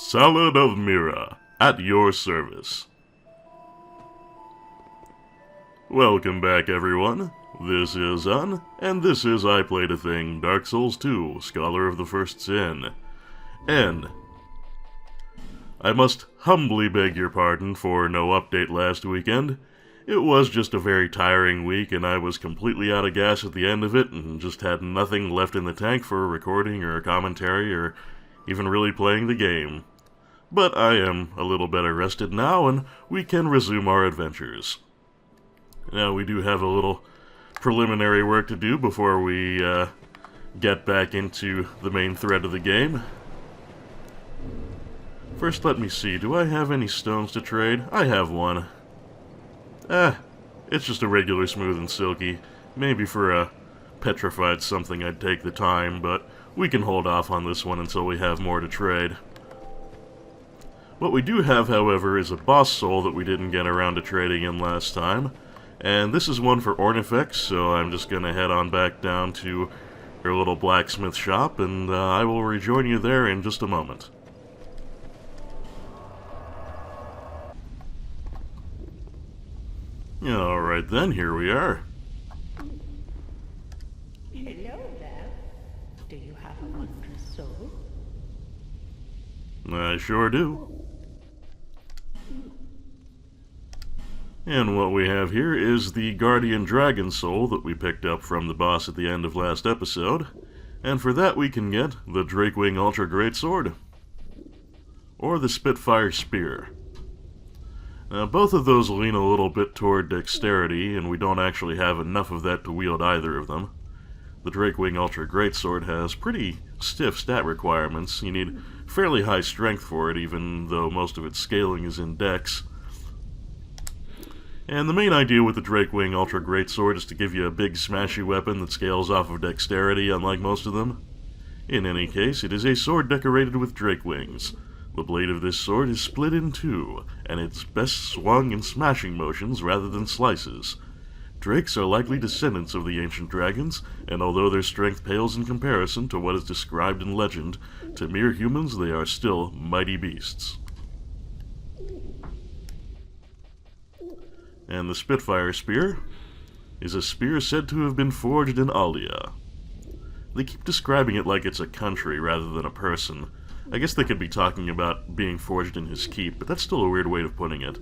Salad of Mira, at your service. Welcome back, everyone. This is Un, and this is I Played a Thing, Dark Souls 2, Scholar of the First Sin. And I must humbly beg your pardon for no update last weekend. It was just a very tiring week, and I was completely out of gas at the end of it, and just had nothing left in the tank for recording or commentary or even really playing the game. But I am a little better rested now, and we can resume our adventures. Now, we do have a little preliminary work to do before we get back into the main thread of the game. First, let me see, do I have any stones to trade? I have one. It's just a regular smooth and silky. Maybe for a petrified something I'd take the time, but we can hold off on this one until we have more to trade. What we do have, however, is a boss soul that we didn't get around to trading in last time. And this is one for Ornifex, so I'm just going to head on back down to your little blacksmith shop, and I will rejoin you there in just a moment. Alright then, here we are. Hello there. Do you have a wondrous soul? I sure do. And what we have here is the Guardian Dragon Soul that we picked up from the boss at the end of last episode. And for that we can get the Drakewing Ultra Greatsword, or the Spitfire Spear. Now, both of those lean a little bit toward dexterity, and we don't actually have enough of that to wield either of them. The Drakewing Ultra Greatsword has pretty stiff stat requirements. You need fairly high strength for it, even though most of its scaling is in dex. And the main idea with the Drakewing Ultra Greatsword is to give you a big smashy weapon that scales off of dexterity, unlike most of them. In any case, it is a sword decorated with drake wings. The blade of this sword is split in two, and it's best swung in smashing motions rather than slices. Drakes are likely descendants of the ancient dragons, and although their strength pales in comparison to what is described in legend, to mere humans they are still mighty beasts. And the Spitfire Spear is a spear said to have been forged in Aldia. They keep describing it like it's a country rather than a person. I guess they could be talking about being forged in his keep, but that's still a weird way of putting it.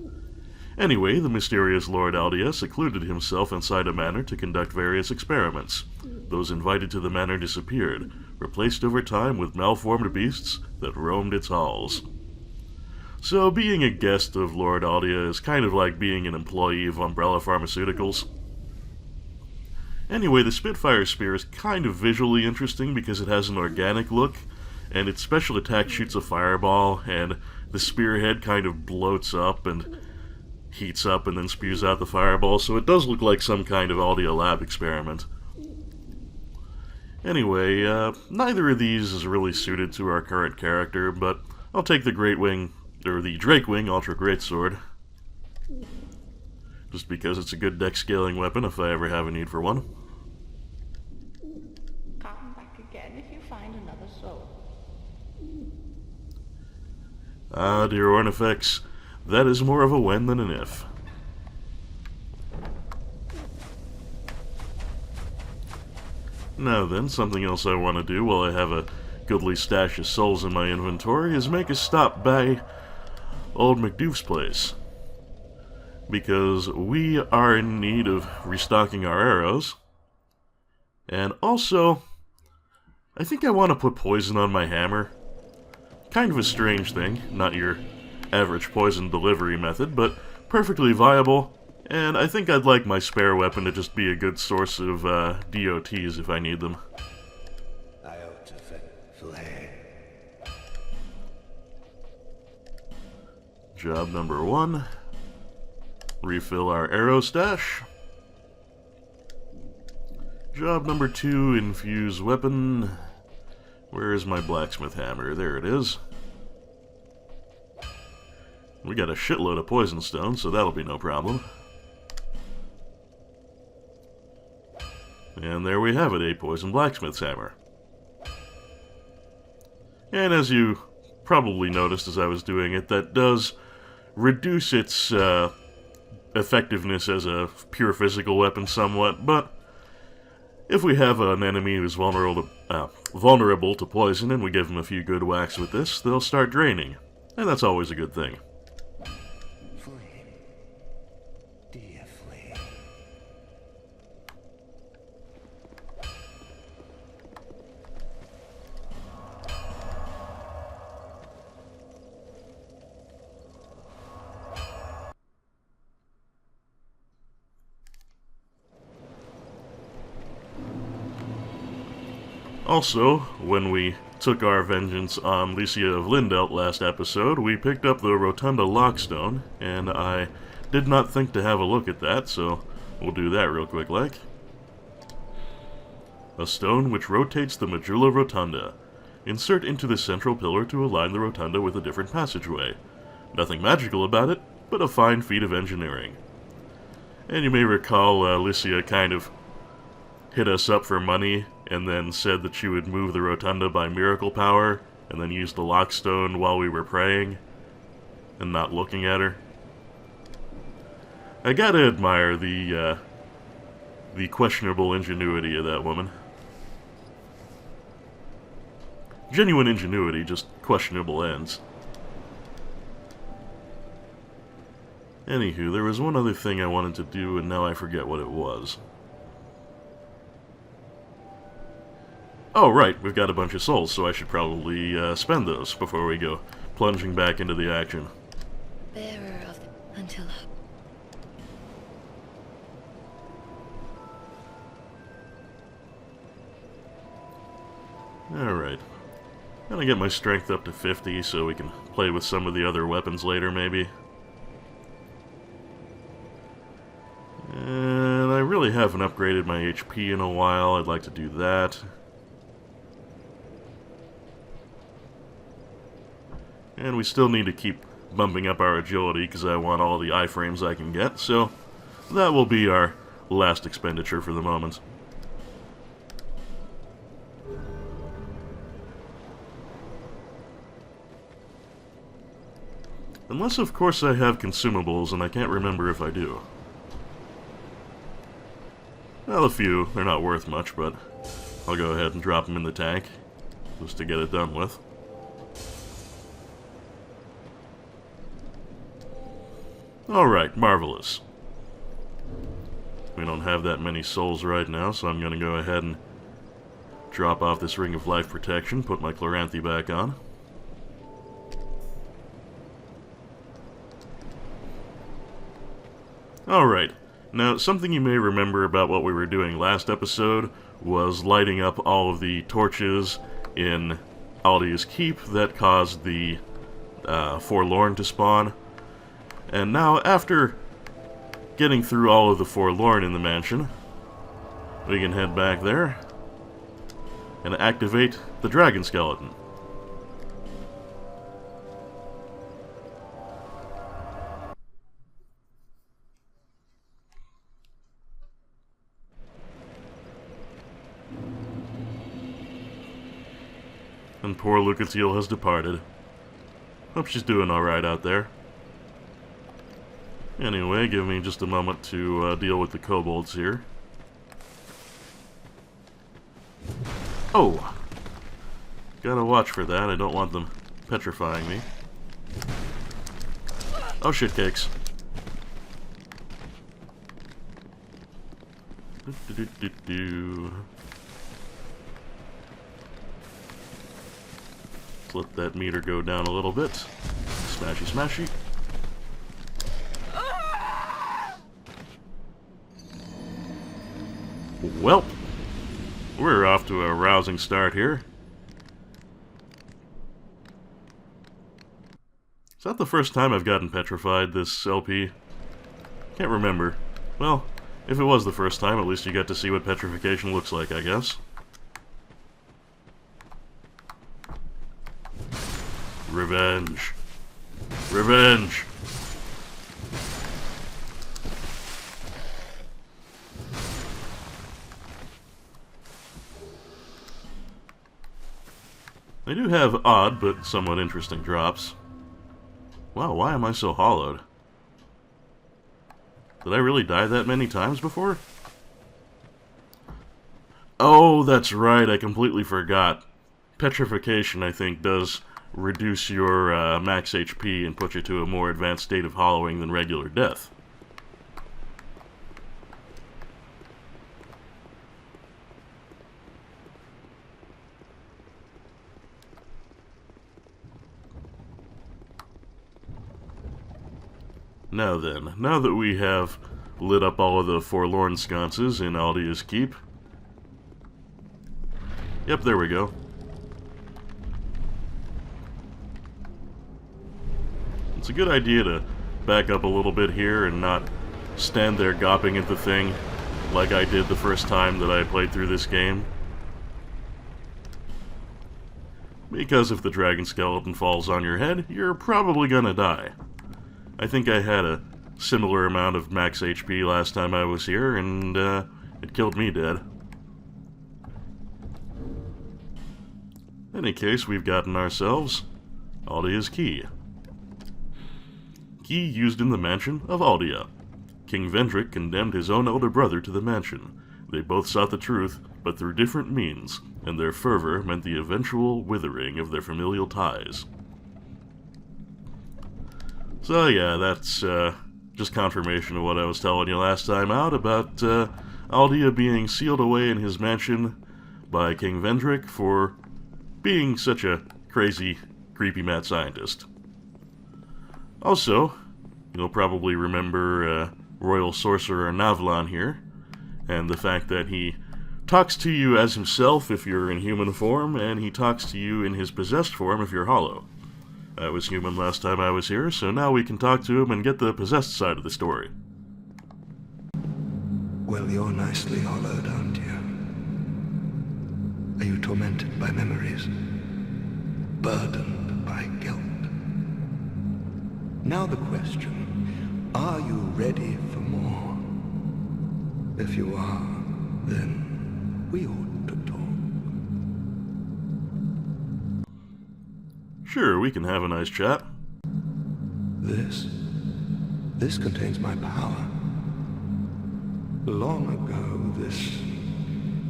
Anyway, the mysterious Lord Aldia secluded himself inside a manor to conduct various experiments. Those invited to the manor disappeared, replaced over time with malformed beasts that roamed its halls. So being a guest of Lord Aldia is kind of like being an employee of Umbrella Pharmaceuticals. Anyway, the Spitfire Spear is kind of visually interesting because it has an organic look, and its special attack shoots a fireball, and the spearhead kind of bloats up and heats up and then spews out the fireball, so it does look like some kind of Aldia lab experiment. Anyway, neither of these is really suited to our current character, but I'll take the Drakewing Ultra Greatsword, just because it's a good dex scaling weapon if I ever have a need for one. Come back again if you find another soul. Ah, dear Ornifex, that is more of a when than an if. Now then, something else I want to do while I have a goodly stash of souls in my inventory is make a stop by Old McDoof's place, because we are in need of restocking our arrows, and also, I think I want to put poison on my hammer. Kind of a strange thing, not your average poison delivery method, but perfectly viable, and I think I'd like my spare weapon to just be a good source of DOTs if I need them. I ought to flay. Job number 1. Refill our arrow stash. Job number 2, infuse weapon. Where is my blacksmith hammer? There it is. We got a shitload of poison stones, so that'll be no problem. And there we have it, a poison blacksmith's hammer. And as you probably noticed as I was doing it, that does reduce its effectiveness as a pure physical weapon somewhat, but if we have an enemy who's vulnerable to poison and we give them a few good whacks with this, they'll start draining, and that's always a good thing. Flame. Dear flame. Also, when we took our vengeance on Licia of Lindelt last episode, we picked up the Rotunda Lockstone, and I did not think to have a look at that, so we'll do that real quick like. A stone which rotates the medulla rotunda. Insert into the central pillar to align the rotunda with a different passageway. Nothing magical about it, but a fine feat of engineering. And you may recall Licia kind of hit us up for money, and then said that she would move the rotunda by miracle power, and then use the lockstone while we were praying, and not looking at her. I gotta admire the questionable ingenuity of that woman. Genuine ingenuity, just questionable ends. Anywho, there was one other thing I wanted to do, and now I forget what it was. Oh, right, we've got a bunch of souls, so I should probably spend those before we go plunging back into the action. Bearer of the Untitled. Alright. Gonna get my strength up to 50 so we can play with some of the other weapons later, maybe. And I really haven't upgraded my HP in a while. I'd like to do that. And we still need to keep bumping up our agility because I want all the iframes I can get, so that will be our last expenditure for the moment. Unless, of course, I have consumables, and I can't remember if I do. Well, a few. They're not worth much, but I'll go ahead and drop them in the tank, just to get it done with. Alright, marvelous. We don't have that many souls right now, so I'm going to go ahead and drop off this Ring of Life Protection, put my Chloranthy back on. Alright, now something you may remember about what we were doing last episode was lighting up all of the torches in Aldia's Keep that caused the Forlorn to spawn. And now, after getting through all of the Forlorn in the mansion, we can head back there and activate the Dragon Skeleton. And poor Lucatiel has departed. Hope she's doing alright out there. Anyway, give me just a moment to deal with the kobolds here. Oh! Gotta watch for that, I don't want them petrifying me. Oh, shit cakes. Let's let that meter go down a little bit. Smashy, smashy. Well, we're off to a rousing start here. Is that the first time I've gotten petrified this LP? Can't remember. Well, if it was the first time, at least you got to see what petrification looks like, I guess. Revenge. Revenge! They do have odd but somewhat interesting drops. Wow, why am I so hollowed? Did I really die that many times before? Oh, that's right, I completely forgot. Petrification, I think, does reduce your max HP and put you to a more advanced state of hollowing than regular death. Now then, now that we have lit up all of the forlorn sconces in Aldia's Keep... Yep, there we go. It's a good idea to back up a little bit here and not stand there gawping at the thing like I did the first time that I played through this game. Because if the dragon skeleton falls on your head, you're probably gonna die. I think I had a similar amount of max HP last time I was here, and it killed me dead. In any case, we've gotten ourselves Aldia's Key. Key used in the mansion of Aldia. King Vendrick condemned his own elder brother to the mansion. They both sought the truth, but through different means, and their fervor meant the eventual withering of their familial ties. So yeah, that's just confirmation of what I was telling you last time out about Aldia being sealed away in his mansion by King Vendrick for being such a crazy, creepy mad scientist. Also, you'll probably remember Royal Sorcerer Navlan here, and the fact that he talks to you as himself if you're in human form, and he talks to you in his possessed form if you're hollow. I was human last time I was here, so now we can talk to him and get the possessed side of the story. Well, you're nicely hollowed, aren't you? Are you tormented by memories? Burdened by guilt? Now the question, are you ready for more? If you are, then we ought to talk. Sure, we can have a nice chat. This contains my power. Long ago, this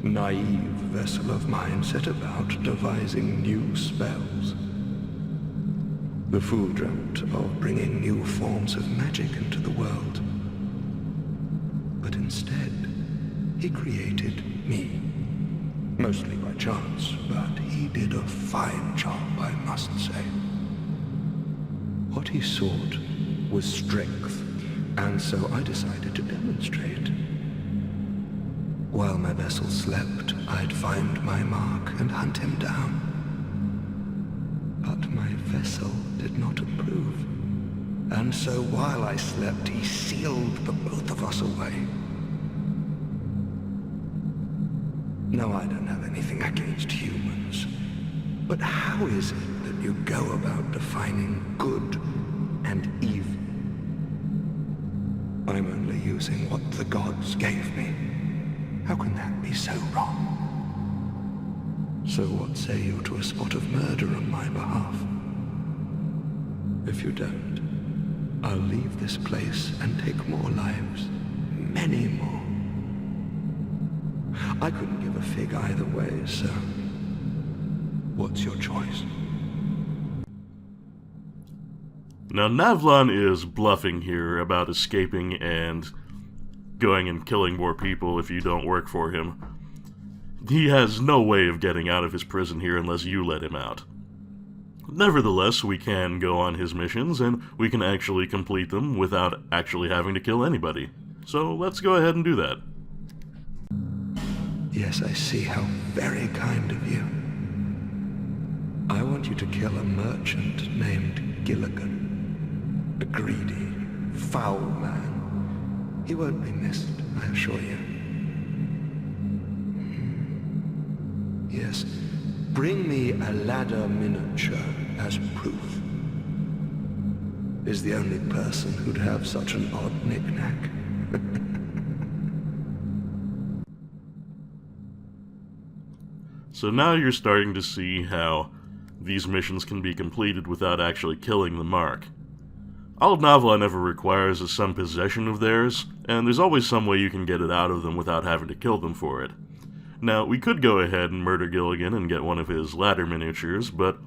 naive vessel of mine set about devising new spells. The fool dreamt of bringing new forms of magic into the world. But instead, he created me. Mostly by chance, but he did a fine job, I must say. What he sought was strength, and so I decided to demonstrate. While my vessel slept, I'd find my mark and hunt him down. But my vessel did not approve, and so while I slept, he sealed the both of us away. No, I don't have anything against humans. But how is it that you go about defining good and evil? I'm only using what the gods gave me. How can that be so wrong? So what say you to a spot of murder on my behalf? If you don't, I'll leave this place and take more lives. Many more. I couldn't give a fig either way, so what's your choice? Now, Navlan is bluffing here about escaping and going and killing more people if you don't work for him. He has no way of getting out of his prison here unless you let him out. Nevertheless, we can go on his missions, and we can actually complete them without actually having to kill anybody. So let's go ahead and do that. Yes, I see how very kind of you. I want you to kill a merchant named Gilligan. A greedy, foul man. He won't be missed, I assure you. Yes, bring me a ladder miniature as proof. Is the only person who'd have such an odd knick-knack. So now you're starting to see how these missions can be completed without actually killing the mark. All Navlan ever requires is some possession of theirs, and there's always some way you can get it out of them without having to kill them for it. Now, we could go ahead and murder Gilligan and get one of his ladder miniatures, but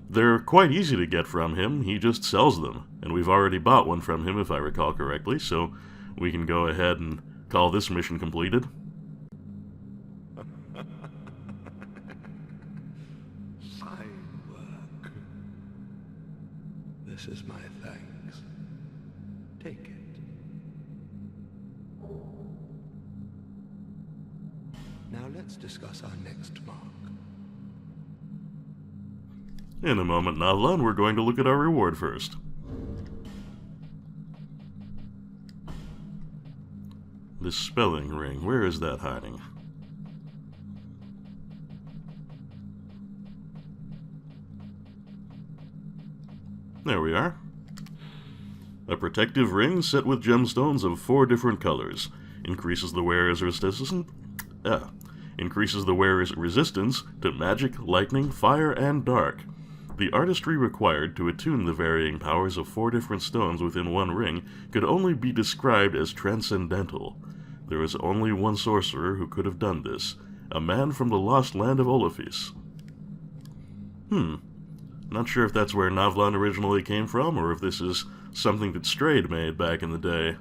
they're quite easy to get from him. He just sells them, and we've already bought one from him if I recall correctly, so we can go ahead and call this mission completed. Fine work. This is my thanks. Take it. Now let's discuss our next mark. In a moment, Navlan, we're going to look at our reward first. This spelling ring, where is that hiding? There we are. A protective ring set with gemstones of 4 different colors. Increases the wearer's resistance to magic, lightning, fire, and dark. The artistry required to attune the varying powers of 4 different stones within one ring could only be described as transcendental. There is only one sorcerer who could have done this, a man from the lost land of Olafis. Not sure if that's where Navlan originally came from, or if this is something that Strayed made back in the day.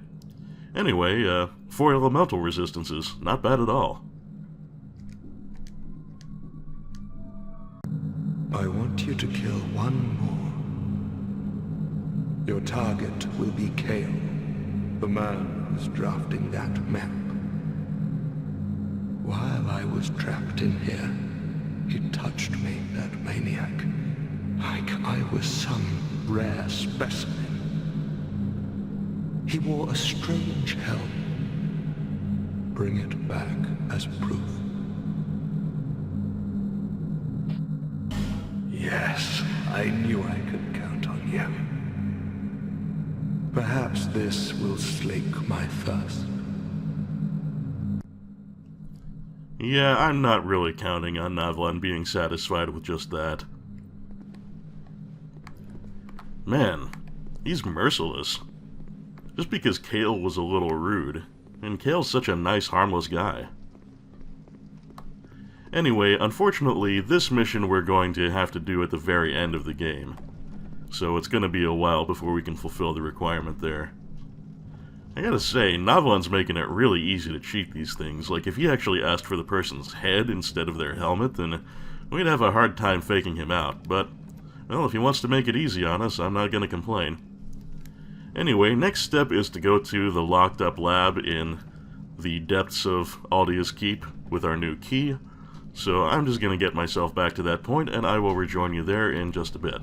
Anyway, 4 elemental resistances, not bad at all. I want you to kill one more. Your target will be Kale, the man who's drafting that map. While I was trapped in here, he touched me, that maniac, like I was some rare specimen. He wore a strange helm. Bring it back as proof. Yes, I knew I could count on you. Perhaps this will slake my thirst. Yeah, I'm not really counting on Navlan being satisfied with just that. Man, he's merciless. Just because Kale was a little rude. And Kale's such a nice, harmless guy. Anyway, unfortunately, this mission we're going to have to do at the very end of the game. So it's going to be a while before we can fulfill the requirement there. I gotta say, Navlan's making it really easy to cheat these things. Like, if he actually asked for the person's head instead of their helmet, then we'd have a hard time faking him out. But, well, if he wants to make it easy on us, I'm not going to complain. Anyway, next step is to go to the locked-up lab in the depths of Aldia's Keep with our new key. So I'm just going to get myself back to that point, and I will rejoin you there in just a bit.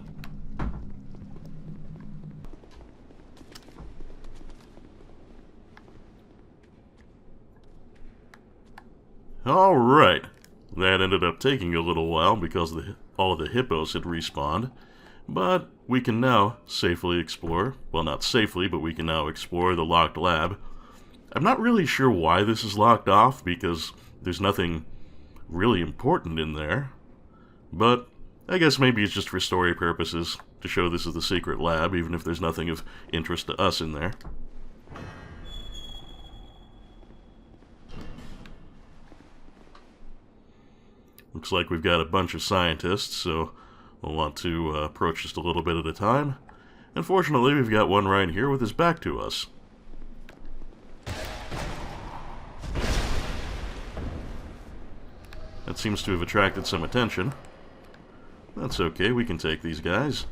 Alright, that ended up taking a little while because all of the hippos had respawned, but we can now safely explore, well, not safely, but we can now explore the locked lab. I'm not really sure why this is locked off, because there's nothing really important in there, but I guess maybe it's just for story purposes, to show this is the secret lab, even if there's nothing of interest to us in there. Looks like we've got a bunch of scientists, so we'll want to approach just a little bit at a time. Unfortunately, we've got one right here with his back to us. That seems to have attracted some attention. That's okay, we can take these guys.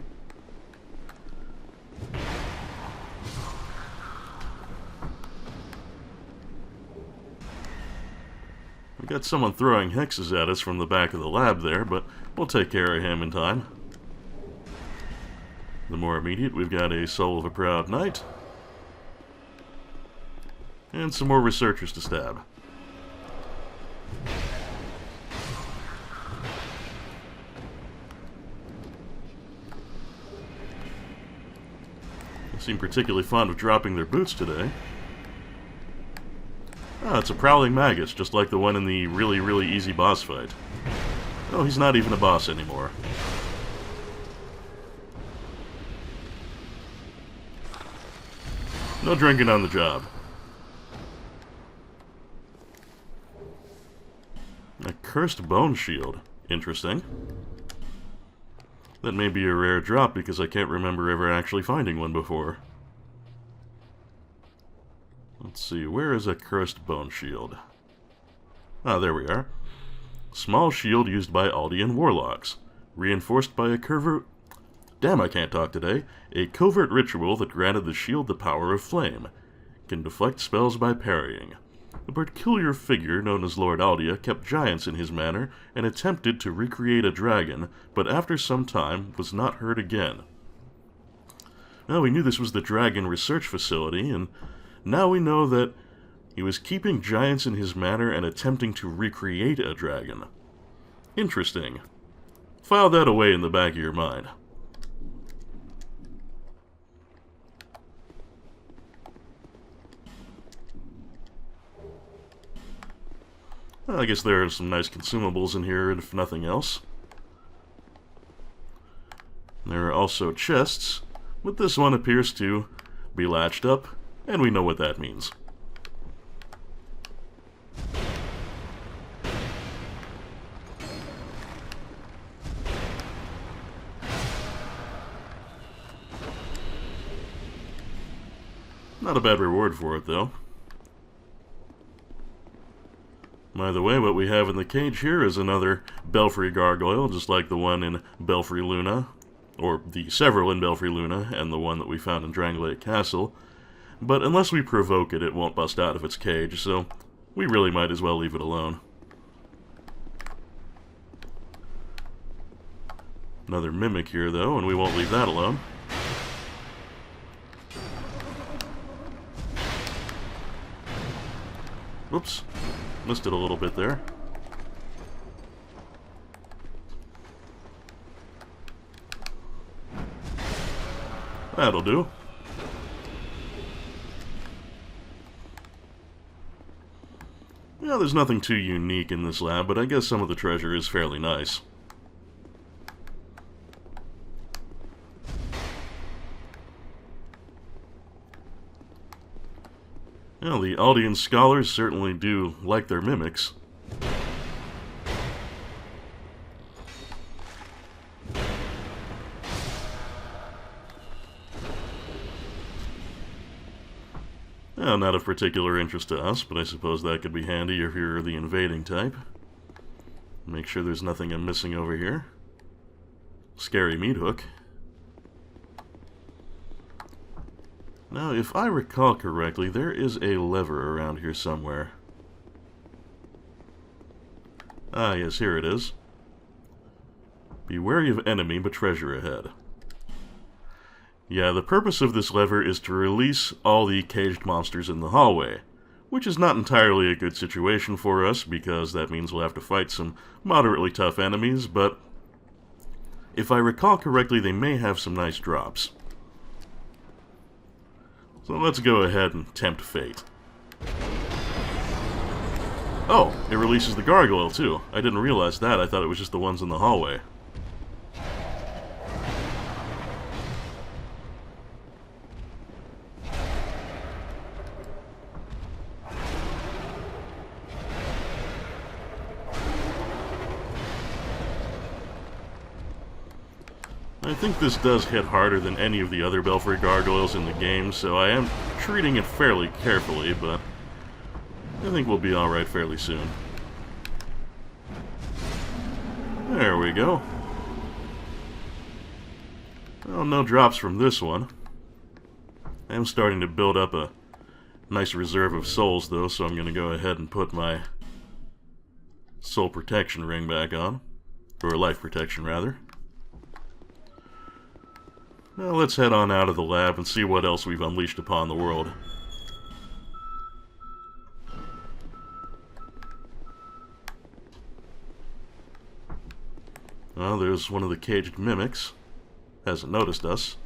We got someone throwing hexes at us from the back of the lab there, but we'll take care of him in time. The more immediate, we've got a Soul of a Proud Knight. And some more researchers to stab. They seem particularly fond of dropping their boots today. Ah, it's a Prowling Magus, just like the one in the really, really easy boss fight. Oh, he's not even a boss anymore. No drinking on the job. A cursed bone shield. Interesting. That may be a rare drop because I can't remember ever actually finding one before. Let's see, where is a cursed bone shield? Ah, there we are. Small shield used by Aldean warlocks. Reinforced by a covert... Damn, I can't talk today. A covert ritual that granted the shield the power of flame. Can deflect spells by parrying. A peculiar figure known as Lord Aldea kept giants in his manor and attempted to recreate a dragon, but after some time was not heard again. Now we knew this was the dragon research facility, and now we know that he was keeping giants in his manor and attempting to recreate a dragon. Interesting. File that away in the back of your mind. I guess there are some nice consumables in here, if nothing else. There are also chests, but this one appears to be latched up, and we know what that means. Not a bad reward for it, though. By the way, what we have in the cage here is another Belfry Gargoyle, just like the one in Belfry Luna, or the several in Belfry Luna, and the one that we found in Drangleic Castle. But unless we provoke it, it won't bust out of its cage, so we really might as well leave it alone. Another Mimic here, though, and we won't leave that alone. Whoops. Missed it a little bit there. That'll do. Yeah, there's nothing too unique in this lab, but I guess some of the treasure is fairly nice. Well, the Aldean scholars certainly do like their mimics. Well, not of particular interest to us, but I suppose that could be handy if you're the invading type. Make sure there's nothing I'm missing over here. Scary meat hook. Now, if I recall correctly, there is a lever around here somewhere. Ah, yes, here it is. Be wary of enemy, but treasure ahead. Yeah, the purpose of this lever is to release all the caged monsters in the hallway, which is not entirely a good situation for us, because that means we'll have to fight some moderately tough enemies, but if I recall correctly, they may have some nice drops. So let's go ahead and tempt fate. Oh, it releases the gargoyle too. I didn't realize that. I thought it was just the ones in the hallway. I think this does hit harder than any of the other Belfry Gargoyles in the game, so I am treating it fairly carefully, but I think we'll be alright fairly soon. There we go. Well, no drops from this one. I am starting to build up a nice reserve of souls, though, so I'm going to go ahead and put my soul protection ring back on. Or life protection, rather. Now let's head on out of the lab and see what else we've unleashed upon the world. Well, there's one of the caged mimics. Hasn't noticed us.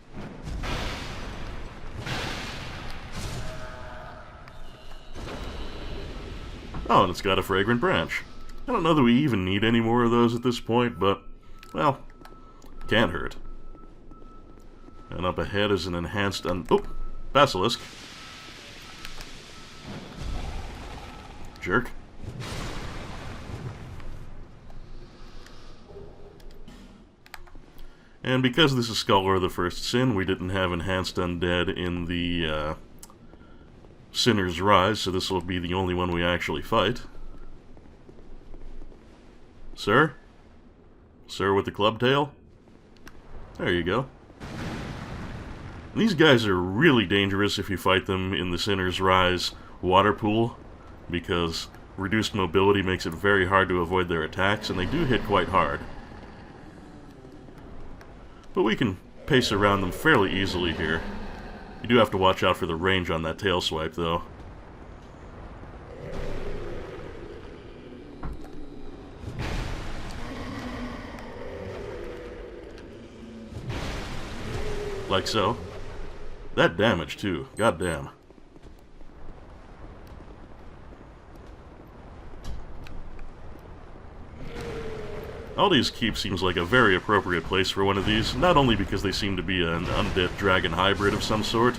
Oh, and it's got a fragrant branch. I don't know that we even need any more of those at this point, but, well, can't hurt. And up ahead is an enhanced basilisk. jerk. And because this is Scholar of the First Sin, we didn't have Enhanced Undead in the Sinner's Rise, so this will be the only one we actually fight. Sir? Sir with the club tail? There you go. And these guys are really dangerous if you fight them in the Sinner's Rise water pool, because reduced mobility makes it very hard to avoid their attacks, and they do hit quite hard. But we can pace around them fairly easily here. You do have to watch out for the range on that tail swipe, though. Like so. That damage, too. Goddamn. Aldi's Keep seems like a very appropriate place for one of these, not only because they seem to be an undead dragon hybrid of some sort,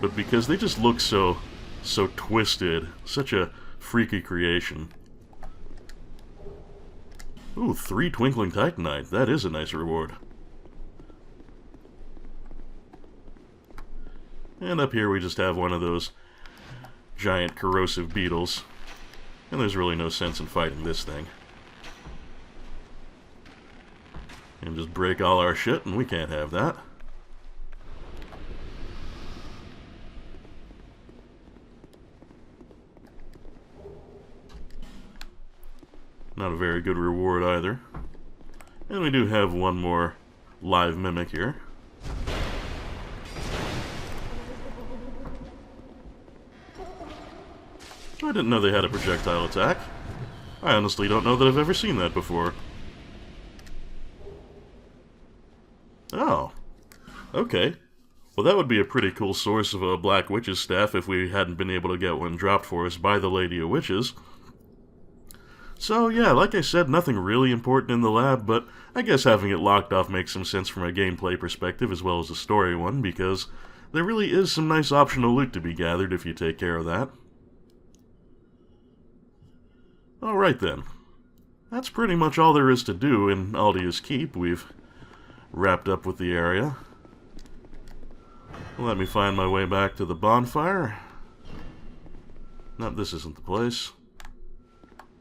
but because they just look so twisted. Such a freaky creation. Ooh, 3 Twinkling Titanite. That is a nice reward. And up here we just have one of those giant corrosive beetles. And there's really no sense in fighting this thing. And just break all our shit, and we can't have that. Not a very good reward either. And we do have one more live mimic here. I didn't know they had a projectile attack. I honestly don't know that I've ever seen that before. Oh. Okay. Well, that would be a pretty cool source of a Black Witch's staff if we hadn't been able to get one dropped for us by the Lady of Witches. So, yeah, like I said, nothing really important in the lab, but I guess having it locked off makes some sense from a gameplay perspective as well as a story one, because there really is some nice optional loot to be gathered if you take care of that. Alright then. That's pretty much all there is to do in Aldi's Keep. We've wrapped up with the area. Let me find my way back to the bonfire. No, this isn't the place.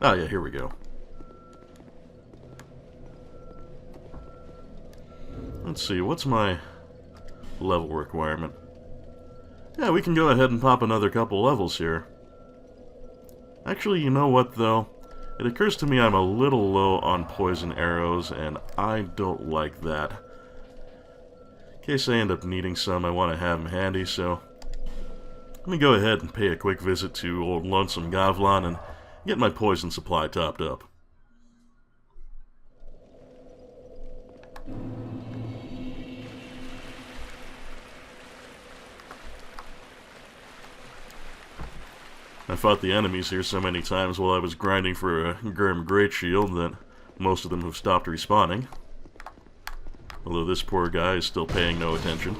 Oh yeah, here we go. Let's see, what's my level requirement? Yeah, we can go ahead and pop another couple levels here. Actually, you know what though? It occurs to me I'm a little low on poison arrows, and I don't like that. In case I end up needing some, I want to have them handy, so let me go ahead and pay a quick visit to old Lonesome Gavlan and get my poison supply topped up. I fought the enemies here so many times while I was grinding for a Grim Great Shield that most of them have stopped respawning. Although this poor guy is still paying no attention.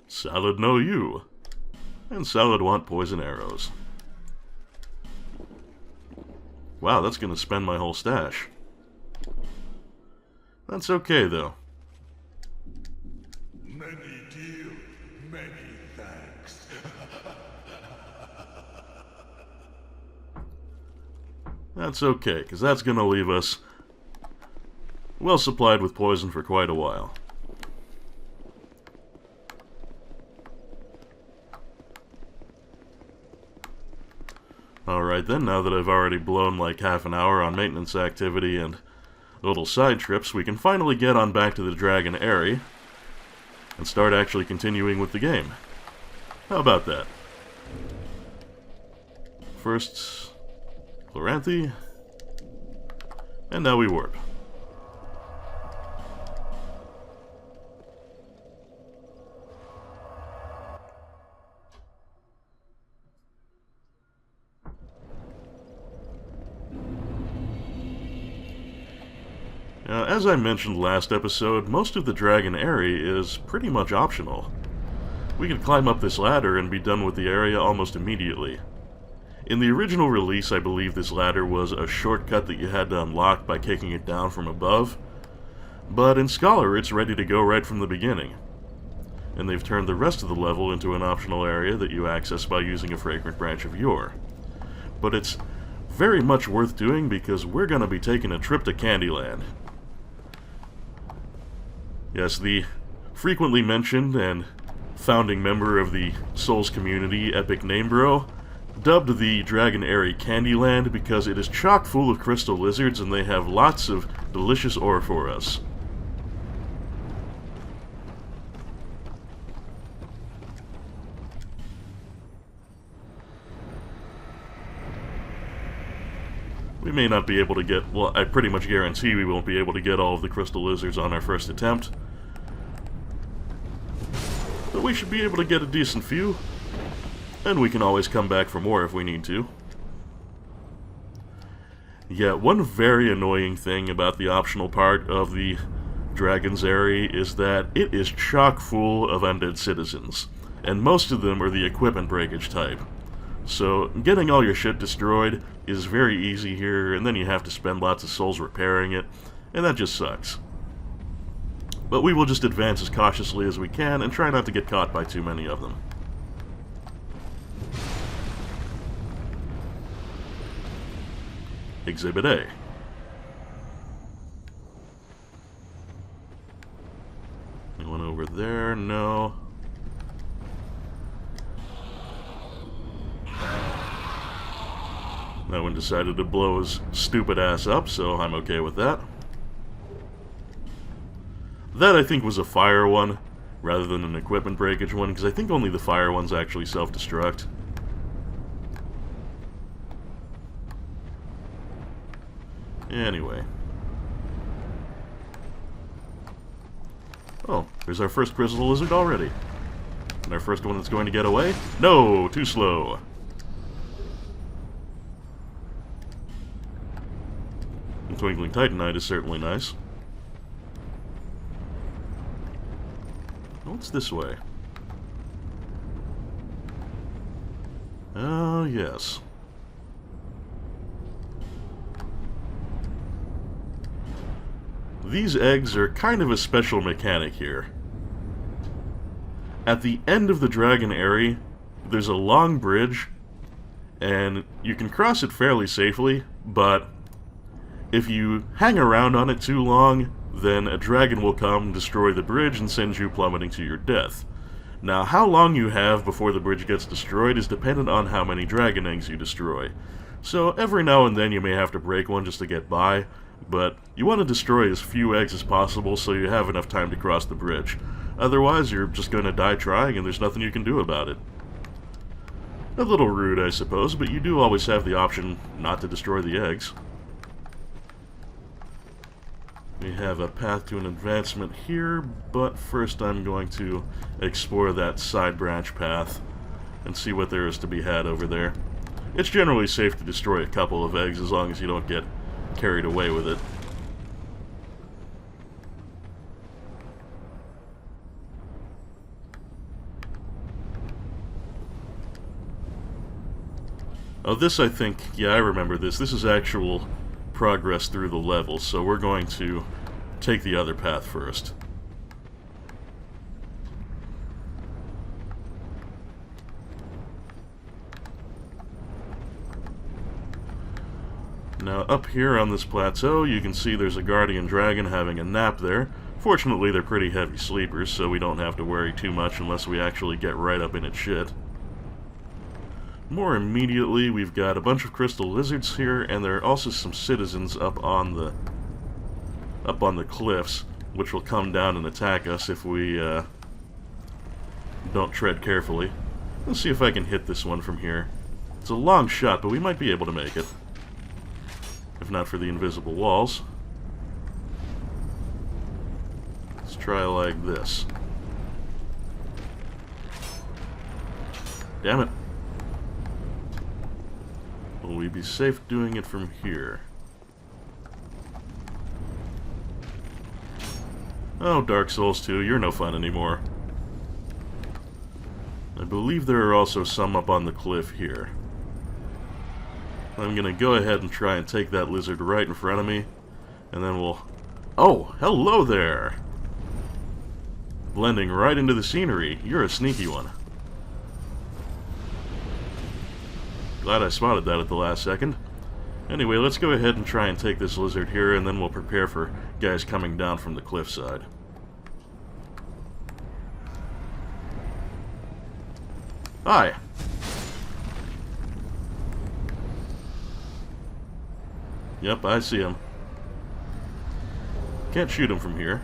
Salad know you. And Salad want poison arrows. Wow, that's gonna spend my whole stash. That's okay, though. Many deal, many thanks. That's okay, because that's gonna leave us well supplied with poison for quite a while. Alright then, now that I've already blown like half an hour on maintenance activity and little side trips, we can finally get on back to the Dragon Eyrie and start actually continuing with the game. How about that? First, Chloranthe, and now we warp. As I mentioned last episode, most of the dragon area is pretty much optional. We could climb up this ladder and be done with the area almost immediately. In the original release, I believe this ladder was a shortcut that you had to unlock by kicking it down from above, but in Scholar it's ready to go right from the beginning. And they've turned the rest of the level into an optional area that you access by using a fragrant branch of yore. But it's very much worth doing because we're going to be taking a trip to CANDYLAND. Yes, the frequently mentioned and founding member of the Souls community, Epic Namebro, dubbed the Dragon Area CANDYLAND because it is chock full of crystal lizards and they have lots of delicious ore for us. We may not be able to get, well, I pretty much guarantee we won't be able to get all of the crystal lizards on our first attempt. But we should be able to get a decent few, and we can always come back for more if we need to. Yeah, one very annoying thing about the optional part of the Dragon's area is that it is chock full of undead citizens, and most of them are the equipment breakage type. So, getting all your shit destroyed is very easy here, and then you have to spend lots of souls repairing it, and that just sucks. But we will just advance as cautiously as we can, and try not to get caught by too many of them. Exhibit A. Anyone over there? No. That one decided to blow his stupid ass up, so I'm okay with that. That, I think, was a fire one, rather than an equipment breakage one, because I think only the fire ones actually self-destruct. Anyway. Oh, there's our first crystal lizard already. And our first one that's going to get away? No, too slow. And Twinkling Titanite is certainly nice. What's this way? Oh, yes. These eggs are kind of a special mechanic here. At the end of the dragon area, there's a long bridge, and you can cross it fairly safely, but if you hang around on it too long, then a dragon will come, destroy the bridge, and send you plummeting to your death. Now, how long you have before the bridge gets destroyed is dependent on how many dragon eggs you destroy. So every now and then you may have to break one just to get by, but you want to destroy as few eggs as possible so you have enough time to cross the bridge. Otherwise, you're just going to die trying and there's nothing you can do about it. A little rude, I suppose, but you do always have the option not to destroy the eggs. We have a path to an advancement here, but first I'm going to explore that side branch path and see what there is to be had over there. It's generally safe to destroy a couple of eggs as long as you don't get carried away with it. Oh, this I think, yeah, I remember this. This is actual progress through the level, so we're going to take the other path first. Now, up here on this plateau, you can see there's a guardian dragon having a nap there. Fortunately, they're pretty heavy sleepers, so we don't have to worry too much unless we actually get right up in its shit. More immediately, we've got a bunch of crystal lizards here, and there are also some citizens up on the cliffs, which will come down and attack us if we don't tread carefully. Let's see if I can hit this one from here. It's a long shot, but we might be able to make it. If not for the invisible walls. Let's try like this. Damn it. Will we be safe doing it from here? Oh, Dark Souls 2, you're no fun anymore. I believe there are also some up on the cliff here. I'm gonna go ahead and try and take that lizard right in front of me, and then we'll... Oh, hello there! Blending right into the scenery. You're a sneaky one. Glad I spotted that at the last second. Anyway, let's go ahead and try and take this lizard here, and then we'll prepare for guys coming down from the cliffside. Hi! Yep, I see him. Can't shoot him from here.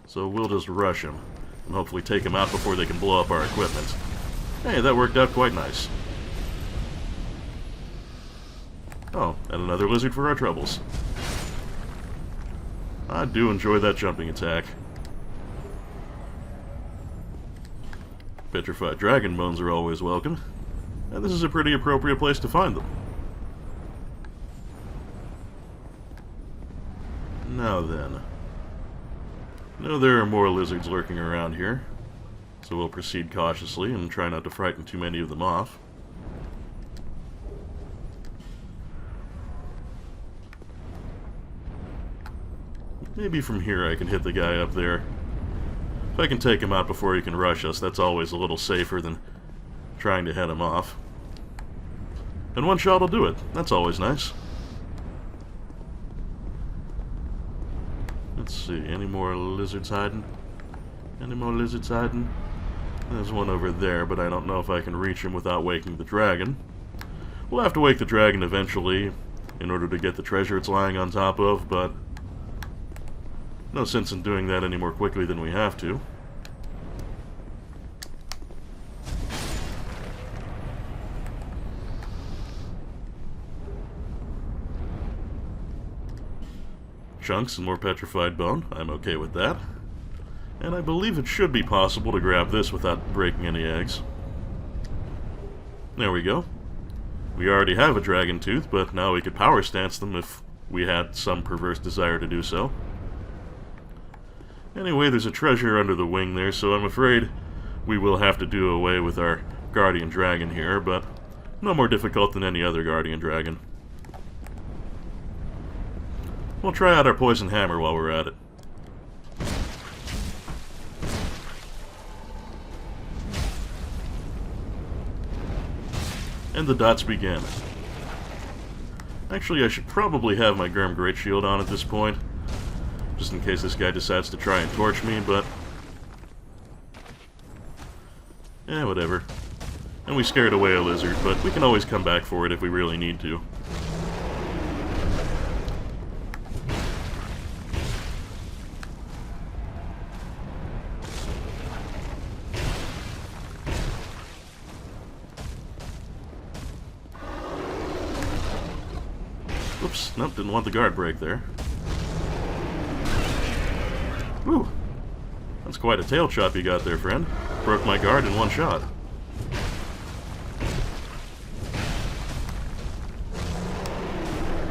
So we'll just rush him, and hopefully take him out before they can blow up our equipment. Hey, that worked out quite nice. Oh, and another lizard for our troubles. I do enjoy that jumping attack. Petrified dragon bones are always welcome, and this is a pretty appropriate place to find them. Now then. No, there are more lizards lurking around here, so we'll proceed cautiously and try not to frighten too many of them off. Maybe from here I can hit the guy up there. If I can take him out before he can rush us, that's always a little safer than trying to head him off. And one shot will do it. That's always nice. Let's see, any more lizards hiding? Any more lizards hiding? There's one over there, but I don't know if I can reach him without waking the dragon. We'll have to wake the dragon eventually in order to get the treasure it's lying on top of, but no sense in doing that any more quickly than we have to. Chunks and more petrified bone. I'm okay with that. And I believe it should be possible to grab this without breaking any eggs. There we go. We already have a dragon tooth, but now we could power stance them if we had some perverse desire to do so. Anyway, there's a treasure under the wing there, so I'm afraid we will have to do away with our guardian dragon here, but no more difficult than any other guardian dragon. We'll try out our poison hammer while we're at it. And the dots begin. Actually, I should probably have my Grim Great Shield on at this point, just in case this guy decides to try and torch me, but eh, whatever. And we scared away a lizard, but we can always come back for it if we really need to. Oops, nope, didn't want the guard break there. Whew. That's quite a tail chop you got there, friend. Broke my guard in one shot.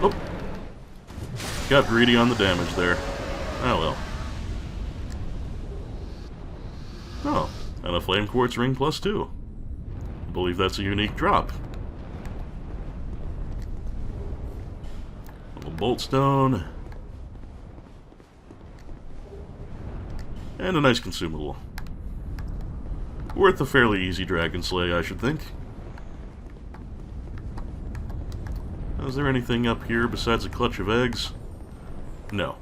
Oh. Got greedy on the damage there. Oh well. Oh, and a flame quartz ring +2. I believe that's a unique drop. Bolt stone, and a nice consumable. Worth a fairly easy dragon slay, I should think. Is there anything up here besides a clutch of eggs? No.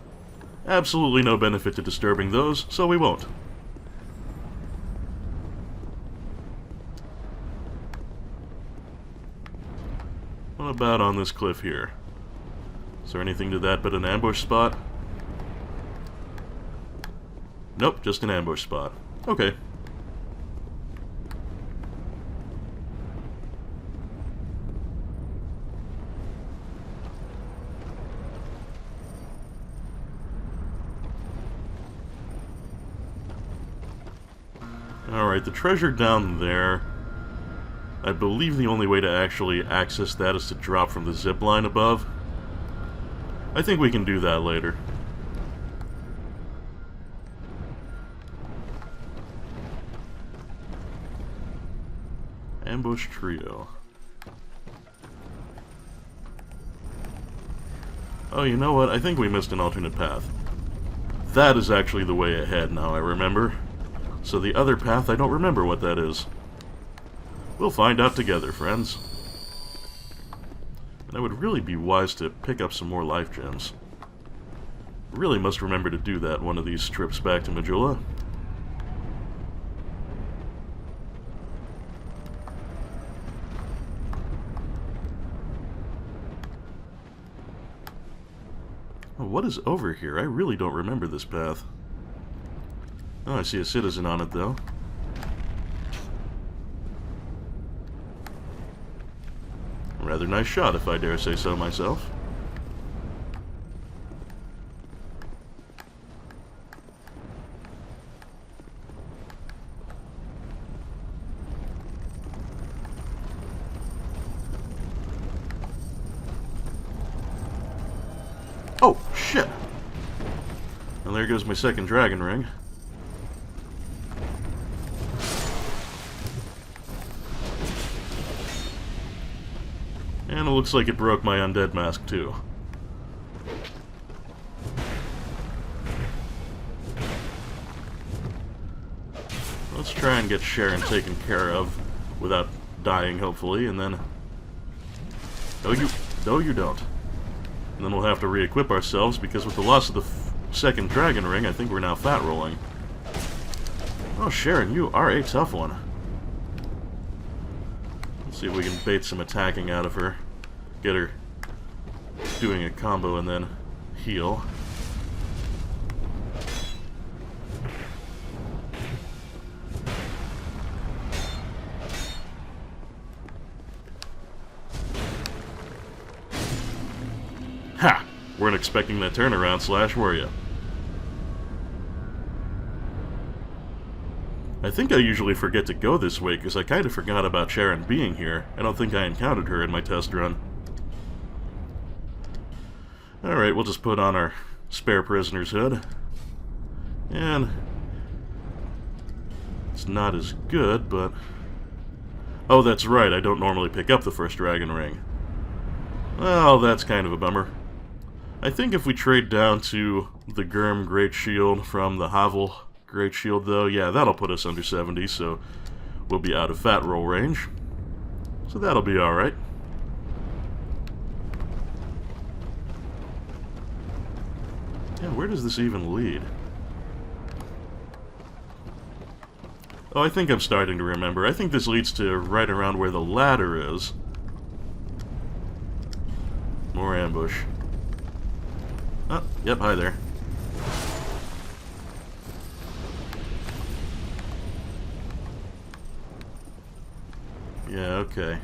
Absolutely no benefit to disturbing those, so we won't. What about on this cliff here? Is there anything to that but an ambush spot? Nope, just an ambush spot. Okay. Alright, the treasure down there. I believe the only way to actually access that is to drop from the zip line above. I think we can do that later. Ambush trio. Oh, you know what? I think we missed an alternate path. That is actually the way ahead now, I remember. So the other path, I don't remember what that is. We'll find out together, friends. And I would really be wise to pick up some more life gems. Really must remember to do that one of these trips back to Majula. Oh, what is over here? I really don't remember this path. Oh, I see a citizen on it, though. Rather nice shot, if I dare say so myself. Oh, shit! And there goes my second dragon ring. And it looks like it broke my undead mask, too. Let's try and get Sharon taken care of without dying, hopefully, and then... No, you don't. And then we'll have to re-equip ourselves, because with the loss of the second dragon ring, I think we're now fat rolling. Oh, Sharon, you are a tough one. Let's see if we can bait some attacking out of her. Get her doing a combo and then heal. Ha! Weren't expecting that turnaround slash, were you? I think I usually forget to go this way because I kind of forgot about Sharon being here. I don't think I encountered her in my test run. Alright, we'll just put on our spare prisoner's hood. And it's not as good, but... Oh, that's right, I don't normally pick up the first dragon ring. Well, that's kind of a bummer. I think if we trade down to the Gurm Great Shield from the Havel Great Shield, though, yeah, that'll put us under 70, so we'll be out of fat roll range. So that'll be alright. Yeah, where does this even lead? Oh, I think I'm starting to remember. I think this leads to right around where the ladder is. More ambush. Oh, yep, hi there. Yeah, okay.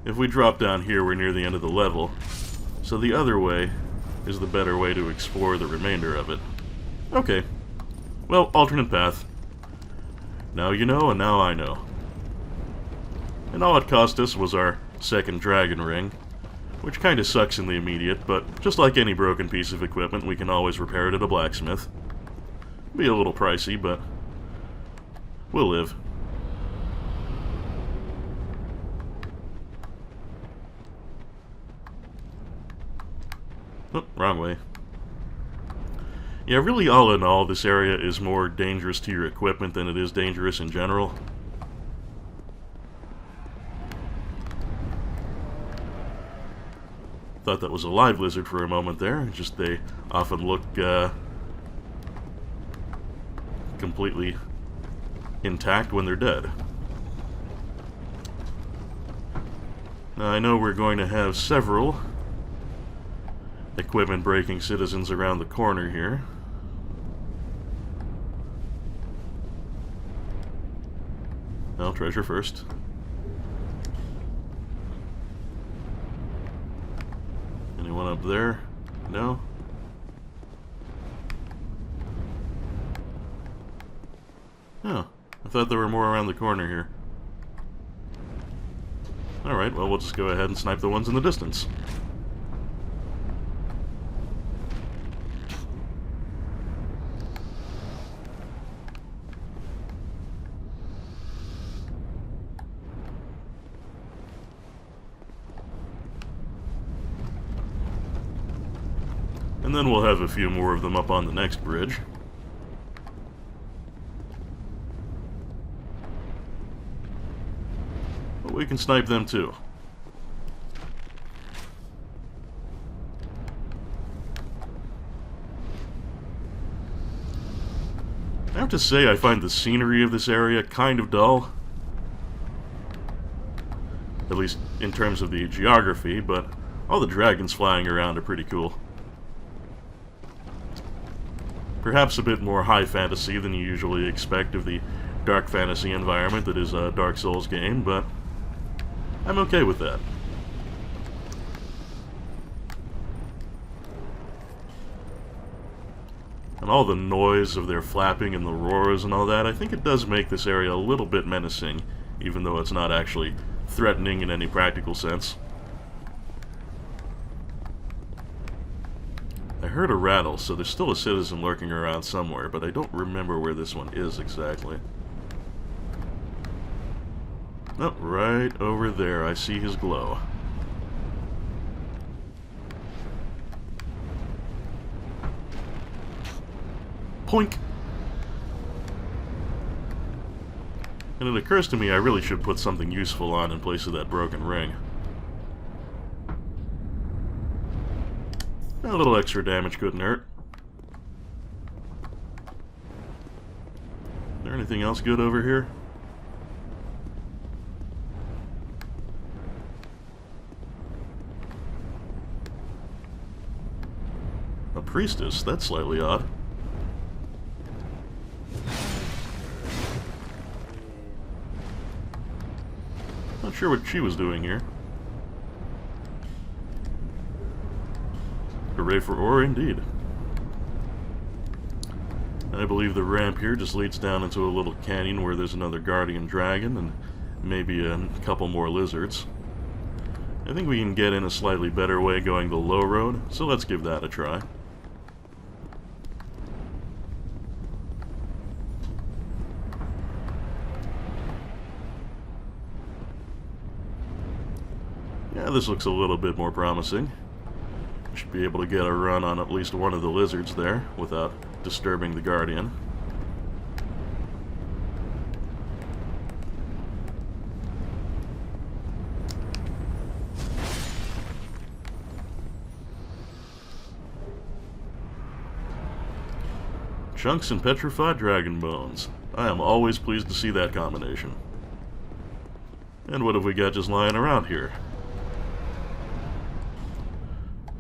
If we drop down here, we're near the end of the level. So the other way is the better way to explore the remainder of it. Okay. Well, alternate path. Now you know, and now I know. And all it cost us was our second dragon ring, which kinda sucks in the immediate, but just like any broken piece of equipment, we can always repair it at a blacksmith. Be a little pricey, but we'll live. Oh, wrong way. Yeah, really all in all, this area is more dangerous to your equipment than it is dangerous in general. Thought that was a live lizard for a moment there, just they often look completely intact when they're dead. Now I know we're going to have several equipment breaking citizens around the corner here. Well, treasure first. Anyone up there? No? Oh, I thought there were more around the corner here. Alright, well, we'll just go ahead and snipe the ones in the distance. And then we'll have a few more of them up on the next bridge. But we can snipe them too. I have to say, I find the scenery of this area kind of dull. At least in terms of the geography, but all the dragons flying around are pretty cool. Perhaps a bit more high fantasy than you usually expect of the dark fantasy environment that is a Dark Souls game, but I'm okay with that. And all the noise of their flapping and the roars and all that, I think it does make this area a little bit menacing, even though it's not actually threatening in any practical sense. I heard a rattle, so there's still a citizen lurking around somewhere, but I don't remember where this one is exactly. Oh, right over there, I see his glow. Poink! And it occurs to me I really should put something useful on in place of that broken ring. A little extra damage couldn't hurt. Is there anything else good over here? A priestess? That's slightly odd. Not sure what she was doing here. Hooray for ore, indeed. I believe the ramp here just leads down into a little canyon where there's another guardian dragon and maybe a couple more lizards. I think we can get in a slightly better way going the low road, so let's give that a try. Yeah, this looks a little bit more promising. Should be able to get a run on at least one of the lizards there without disturbing the guardian. Chunks and petrified dragon bones. I am always pleased to see that combination. And what have we got just lying around here?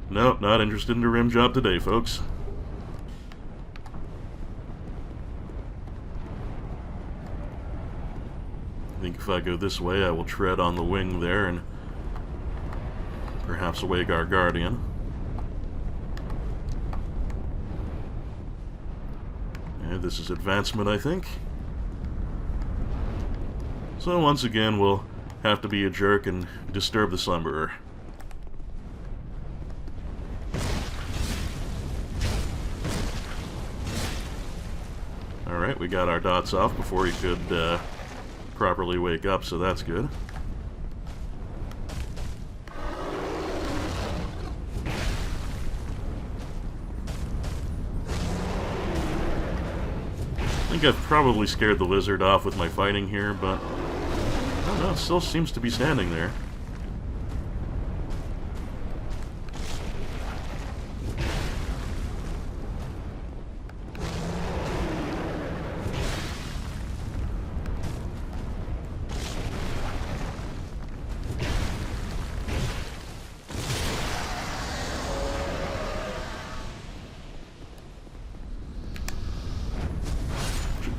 Nope, not interested in a rim job today, folks. I think if I go this way, I will tread on the wing there and perhaps awake our guardian. And this is advancement, I think. So once again, we'll have to be a jerk and disturb the slumberer. Alright, we got our dots off before he could properly wake up, so that's good. I think I've probably scared the lizard off with my fighting here, but I don't know, it still seems to be standing there.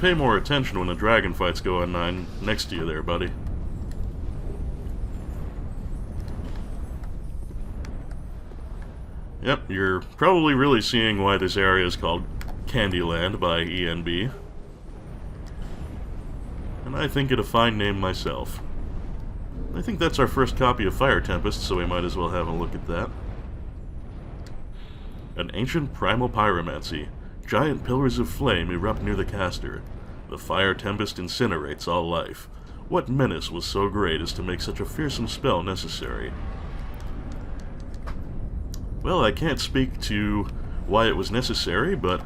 Pay more attention when a dragon fight's going on next to you there, buddy. Yep, you're probably really seeing why this area is called CANDYLAND by ENB. And I think it a fine name myself. I think that's our first copy of Fire Tempest, so we might as well have a look at that. An ancient primal pyromancy. Giant pillars of flame erupt near the caster. The fire tempest incinerates all life. What menace was so great as to make such a fearsome spell necessary? Well, I can't speak to why it was necessary, but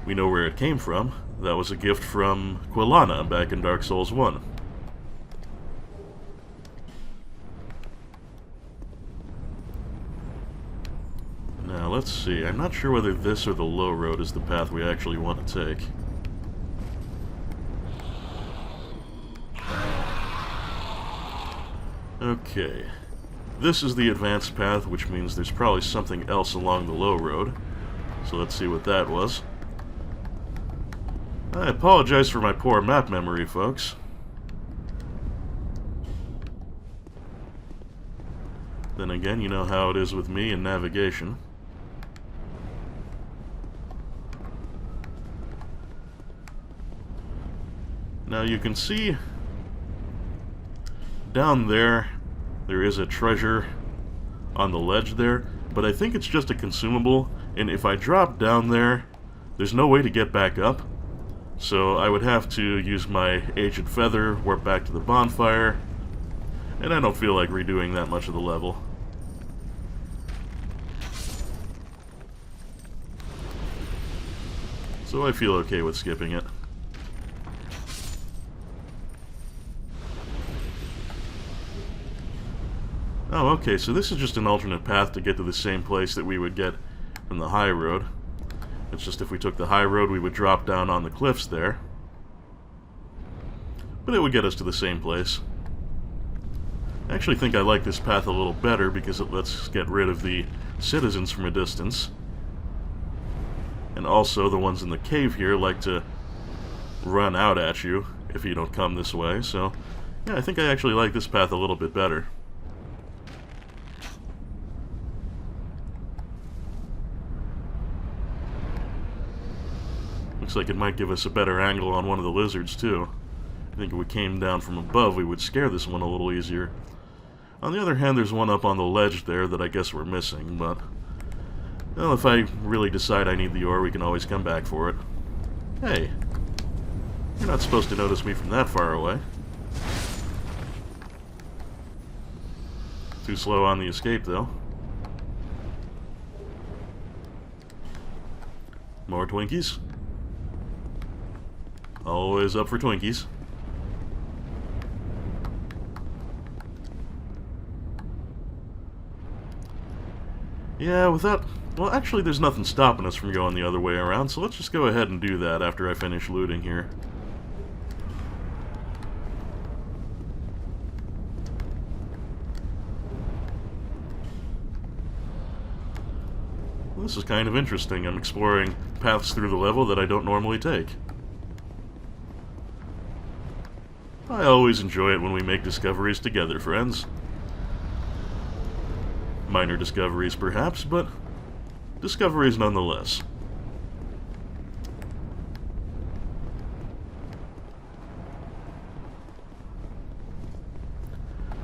we know where it came from. That was a gift from Quilana back in Dark Souls 1. Now, let's see. I'm not sure whether this or the low road is the path we actually want to take. Okay. This is the advanced path, which means there's probably something else along the low road. So let's see what that was. I apologize for my poor map memory, folks. Then again, you know how it is with me and navigation. Now you can see down there is a treasure on the ledge there, but I think it's just a consumable, and if I drop down there, there's no way to get back up. So I would have to use my Aged Feather, warp back to the bonfire, and I don't feel like redoing that much of the level. So I feel okay with skipping it. Oh, okay, so this is just an alternate path to get to the same place that we would get from the high road. It's just if we took the high road, we would drop down on the cliffs there. But it would get us to the same place. I actually think I like this path a little better because it lets us get rid of the citizens from a distance. And also, the ones in the cave here like to run out at you if you don't come this way, so yeah, I think I actually like this path a little bit better. Looks like it might give us a better angle on one of the lizards, too. I think if we came down from above, we would scare this one a little easier. On the other hand, there's one up on the ledge there that I guess we're missing, but well, if I really decide I need the ore, we can always come back for it. Hey, you're not supposed to notice me from that far away. Too slow on the escape, though. More Twinkies? Always up for Twinkies. Yeah, with that... Well, actually, there's nothing stopping us from going the other way around, so let's just go ahead and do that after I finish looting here. Well, this is kind of interesting. I'm exploring paths through the level that I don't normally take. I always enjoy it when we make discoveries together, friends. Minor discoveries, perhaps, but discoveries nonetheless.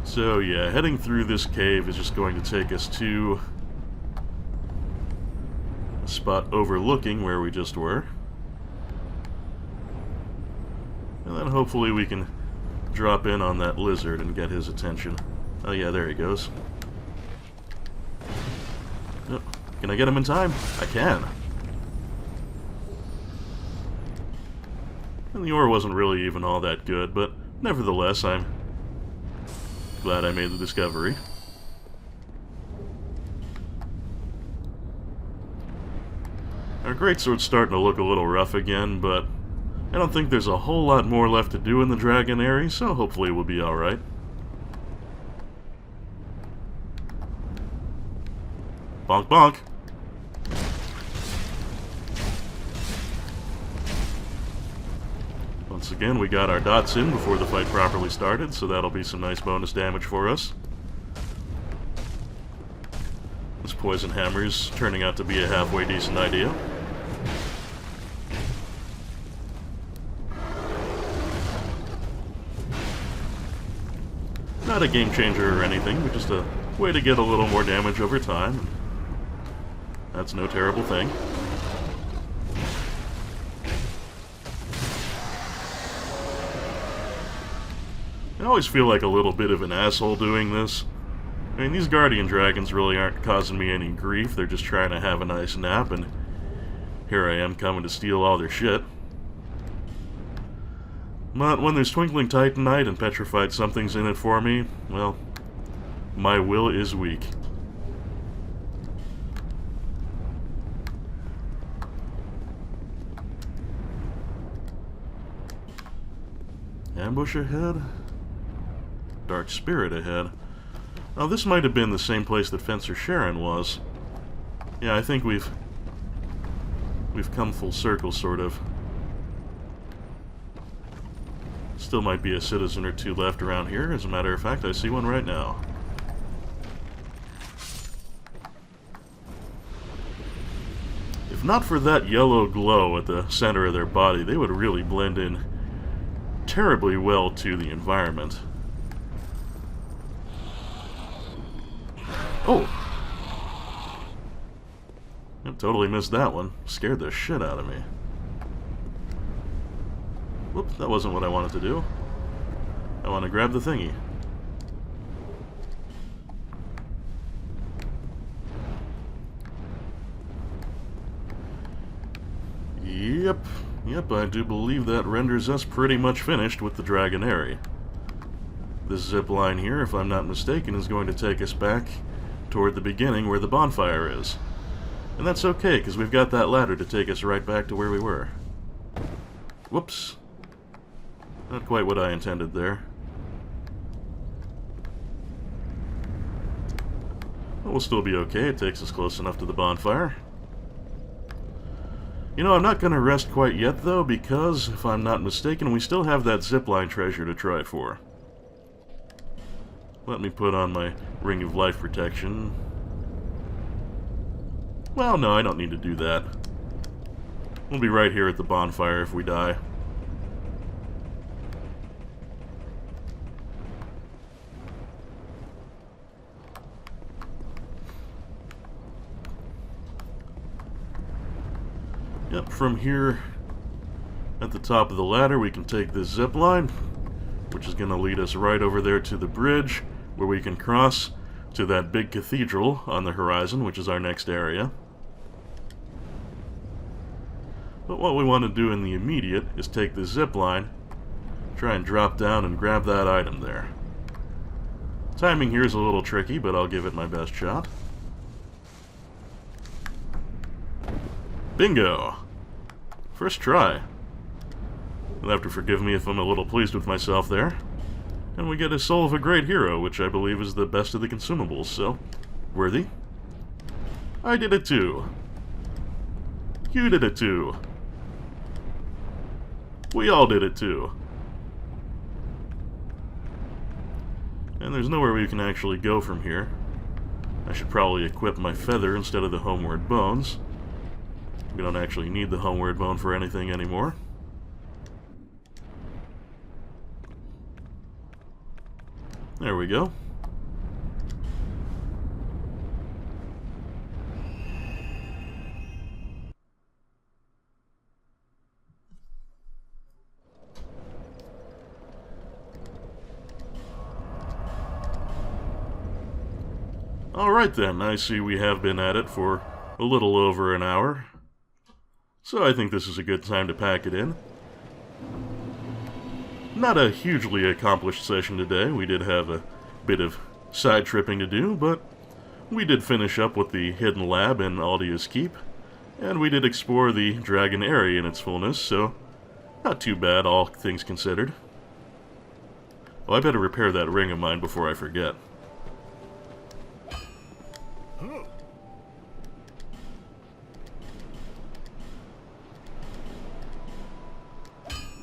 So yeah, heading through this cave is just going to take us to a spot overlooking where we just were. And then hopefully we can drop in on that lizard and get his attention. Oh yeah, there he goes. Oh, can I get him in time? I can. And the ore wasn't really even all that good, but nevertheless, I'm glad I made the discovery. Our greatsword's starting to look a little rough again, but I don't think there's a whole lot more left to do in the Dragon area, so hopefully we'll be alright. Bonk bonk! Once again, we got our dots in before the fight properly started, so that'll be some nice bonus damage for us. This poison hammer's turning out to be a halfway decent idea. Not a game changer or anything, but just a way to get a little more damage over time. That's no terrible thing. I always feel like a little bit of an asshole doing this, I mean, these guardian dragons really aren't causing me any grief. They're just trying to have a nice nap, and here I am coming to steal all their shit. But when there's Twinkling Titanite and Petrified Somethings in it for me, well, my will is weak. Ambush ahead? Dark Spirit ahead. Now this might have been the same place that Fencer Sharon was. Yeah, I think we've come full circle, sort of. Still might be a citizen or two left around here. As a matter of fact, I see one right now. If not for that yellow glow at the center of their body, they would really blend in terribly well to the environment. Oh! I totally missed that one. Scared the shit out of me. Whoops, that wasn't what I wanted to do. I want to grab the thingy. Yep, I do believe that renders us pretty much finished with the Dragonary. This zip line here, if I'm not mistaken, is going to take us back toward the beginning where the bonfire is. And that's okay, because we've got that ladder to take us right back to where we were. Whoops. Not quite what I intended there. But we'll still be okay, it takes us close enough to the bonfire. You know, I'm not going to rest quite yet, though, because, if I'm not mistaken, we still have that zipline treasure to try for. Let me put on my Ring of Life Protection. Well, no, I don't need to do that. We'll be right here at the bonfire if we die. Yep, from here at the top of the ladder we can take this zip line, which is going to lead us right over there to the bridge, where we can cross to that big cathedral on the horizon, which is our next area. But what we want to do in the immediate is take the zip line, try and drop down and grab that item there. Timing here is a little tricky, but I'll give it my best shot. Bingo! First try. You'll have to forgive me if I'm a little pleased with myself there. And we get a Soul of a Great Hero, which I believe is the best of the consumables, so worthy. I did it too. You did it too. We all did it too. And there's nowhere we can actually go from here. I should probably equip my feather instead of the homeward bones. We don't actually need the homeward bone for anything anymore. There we go. Alright then, I see we have been at it for a little over an hour. So I think this is a good time to pack it in. Not a hugely accomplished session today. We did have a bit of side tripping to do, but we did finish up with the hidden lab in Aldia's Keep, and we did explore the Dragonary in its fullness, so not too bad, all things considered. Well, I better repair that ring of mine before I forget.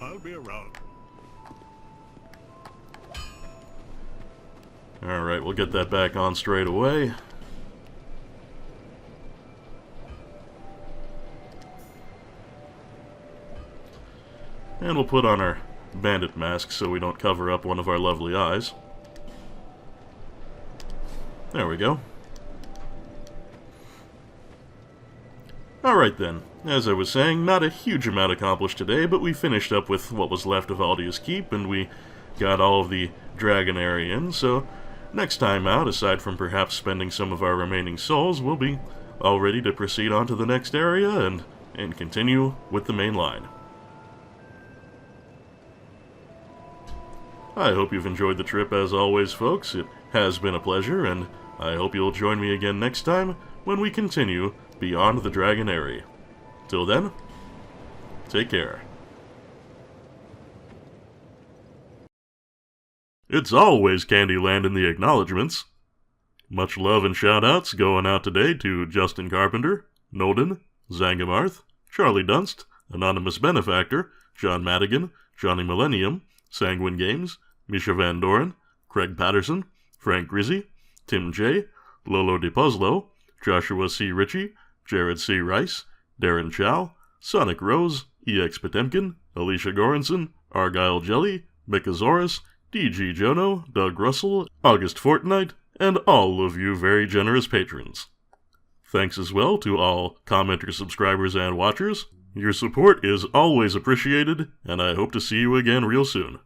I'll be around. Alright, we'll get that back on straight away. And we'll put on our bandit mask so we don't cover up one of our lovely eyes. There we go. Alright then, as I was saying, not a huge amount accomplished today, but we finished up with what was left of Aldia's Keep, and we got all of the Dragonary in, so Next time out, aside from perhaps spending some of our remaining souls, we'll be all ready to proceed on to the next area and continue with the main line. I hope you've enjoyed the trip as always, folks. It has been a pleasure, and I hope you'll join me again next time when we continue beyond the Dragon Eyrie. Till then, take care. It's always Candyland in the acknowledgements. Much love and shout-outs going out today to Justin Carpenter, Nolden, Zangamarth, Charlie Dunst, Anonymous Benefactor, John Madigan, Johnny Millennium, Sanguine Games, Misha Van Doren, Craig Patterson, Frank Grizzy, Tim J., Lolo DePuzlo, Joshua C. Ritchie, Jared C. Rice, Darren Chow, Sonic Rose, EX Potemkin, Alicia Goranson, Argyle Jelly, Mikazaurus, DG Jono, Doug Russell, August Fortnite, and all of you very generous patrons. Thanks as well to all commenters, subscribers, and watchers. Your support is always appreciated, and I hope to see you again real soon.